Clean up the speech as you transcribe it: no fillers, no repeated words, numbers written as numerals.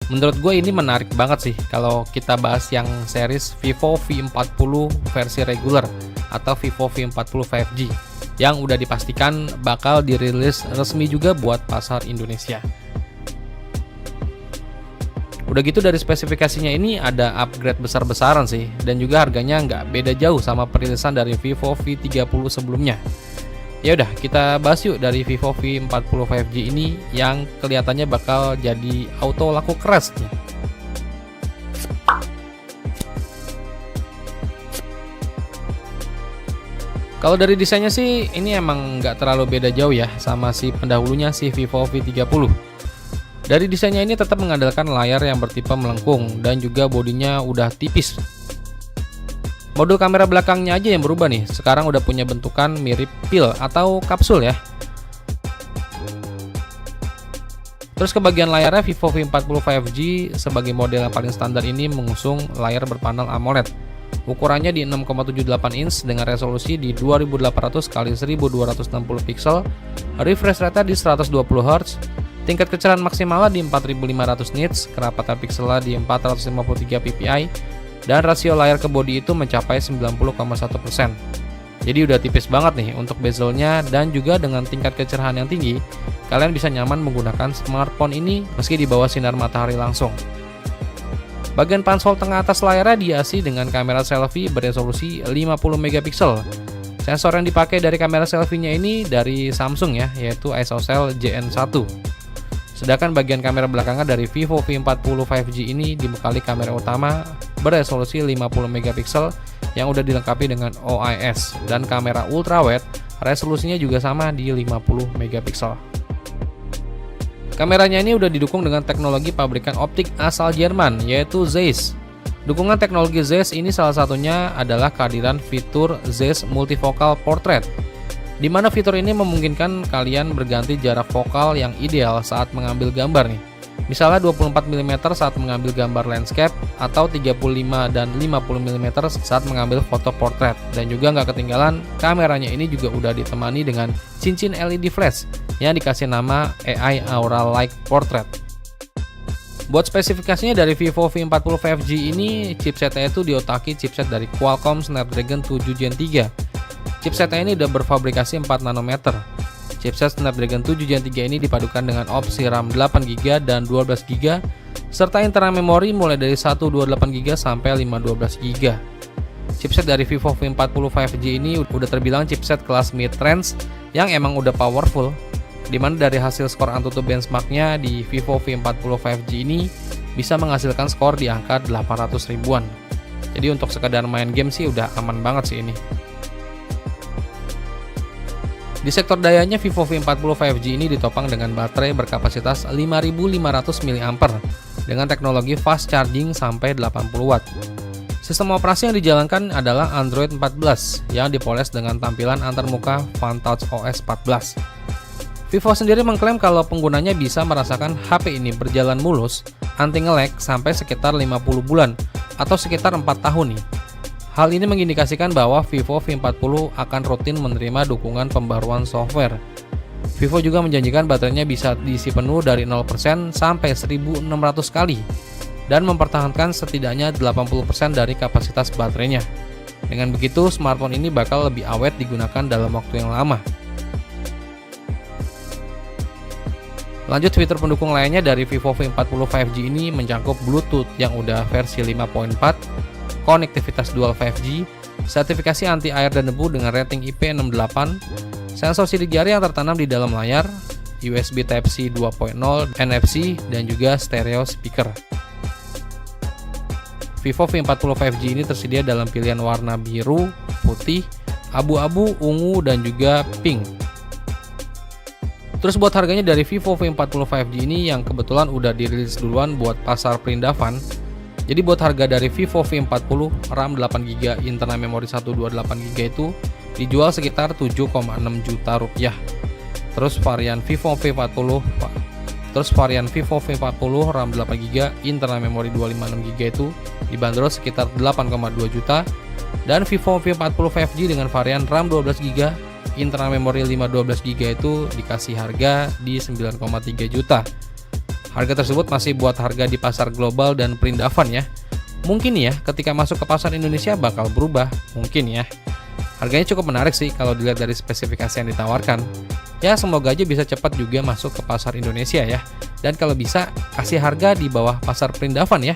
Menurut gue ini menarik banget sih kalau kita bahas yang series Vivo V40 versi regular atau Vivo V40 5G yang udah dipastikan bakal dirilis resmi juga buat pasar Indonesia. Udah gitu dari spesifikasinya ini ada upgrade besar-besaran sih, dan juga harganya nggak beda jauh sama perilisan dari Vivo V30 sebelumnya. Ya udah, kita bahas yuk dari Vivo V40 5G ini yang kelihatannya bakal jadi auto laku keras nih. Kalau dari desainnya sih ini emang nggak terlalu beda jauh ya sama si pendahulunya si Vivo V30. Dari desainnya ini tetap mengandalkan layar yang bertipe melengkung dan juga bodinya udah tipis. Modul kamera belakangnya aja yang berubah nih, sekarang udah punya bentukan mirip pil atau kapsul ya. Terus ke bagian layarnya, Vivo V40 5G sebagai model yang paling standar ini mengusung layar berpanel AMOLED. Ukurannya di 6,78 inch dengan resolusi di 2800 x 1260 pixel, refresh rate di 120 Hz, tingkat kecerahan maksimalnya di 4500 nits, kerapatan pikselnya di 453 ppi, dan rasio layar ke bodi itu mencapai 90,1%. Jadi udah tipis banget nih untuk bezelnya, dan juga dengan tingkat kecerahan yang tinggi, kalian bisa nyaman menggunakan smartphone ini meski di bawah sinar matahari langsung. Bagian pansel tengah atas layarnya dihiasi dengan kamera selfie beresolusi 50 megapiksel. Sensor yang dipakai dari kamera selfie-nya ini dari Samsung ya, yaitu ISOCELL JN1. Sedangkan bagian kamera belakangnya dari Vivo V40 5G ini dibekali kamera utama beresolusi 50 megapiksel yang udah dilengkapi dengan OIS, dan kamera ultrawide resolusinya juga sama di 50 megapiksel. Kameranya ini udah didukung dengan teknologi pabrikan optik asal Jerman, yaitu Zeiss. Dukungan teknologi Zeiss ini salah satunya adalah kehadiran fitur Zeiss Multifocal Portrait, di mana fitur ini memungkinkan kalian berganti jarak fokal yang ideal saat mengambil gambar nih. Misalnya 24 mm saat mengambil gambar landscape, atau 35 dan 50 mm saat mengambil foto portrait. Dan juga nggak ketinggalan, kameranya ini juga udah ditemani dengan cincin LED flash yang dikasih nama AI Aura Light Portrait. Buat spesifikasinya dari Vivo V40 5G ini, chipsetnya itu diotaki chipset dari Qualcomm Snapdragon 7 Gen 3. Chipsetnya ini udah berfabrikasi 4 nanometer. Chipset Snapdragon 7 Gen 3 ini dipadukan dengan opsi RAM 8GB dan 12GB, serta internal memori mulai dari 128GB sampai 512GB. Chipset dari Vivo V40 5G ini udah terbilang chipset kelas mid-range yang emang udah powerful, dimana dari hasil skor AnTuTu benchmarknya di Vivo V40 5G ini bisa menghasilkan skor di angka 800 ribuan. Jadi untuk sekedar main game sih udah aman banget sih ini. Di sektor dayanya, Vivo V40 5G ini ditopang dengan baterai berkapasitas 5500 mAh dengan teknologi fast charging sampai 80 watt. Sistem operasi yang dijalankan adalah Android 14 yang dipoles dengan tampilan antarmuka Vantage OS 14. Vivo sendiri mengklaim kalau penggunanya bisa merasakan HP ini berjalan mulus, anti nge-lag sampai sekitar 50 bulan atau sekitar 4 tahun nih. Hal ini mengindikasikan bahwa Vivo V40 akan rutin menerima dukungan pembaruan software. Vivo juga menjanjikan baterainya bisa diisi penuh dari 0% sampai 1600 kali dan mempertahankan setidaknya 80% dari kapasitas baterainya. Dengan begitu, smartphone ini bakal lebih awet digunakan dalam waktu yang lama. Lanjut, fitur pendukung lainnya dari Vivo V40 5G ini mencakup Bluetooth yang udah versi 5.4, konektivitas dual 5G, sertifikasi anti air dan debu dengan rating IP68, sensor sidik jari yang tertanam di dalam layar, USB Type-C 2.0, NFC, dan juga stereo speaker. Vivo V40 5G ini tersedia dalam pilihan warna biru, putih, abu-abu, ungu, dan juga pink. Terus buat harganya dari Vivo V40 5G ini yang kebetulan udah dirilis duluan buat pasar perindavan. Jadi buat harga dari Vivo V40 RAM 8GB, internal memori 128GB itu dijual sekitar 7,6 juta rupiah. Terus varian Vivo V40 RAM 8GB, internal memori 256GB itu dibanderol sekitar 8,2 juta. Dan Vivo V40 5G dengan varian RAM 12GB, internal memori 512GB itu dikasih harga di 9,3 juta. Harga tersebut masih buat harga di pasar global dan perindavan ya. Mungkin ya, ketika masuk ke pasar Indonesia bakal berubah, mungkin ya. Harganya cukup menarik sih kalau dilihat dari spesifikasi yang ditawarkan. Ya, semoga aja bisa cepat juga masuk ke pasar Indonesia ya. Dan kalau bisa, kasih harga di bawah pasar perindavan ya.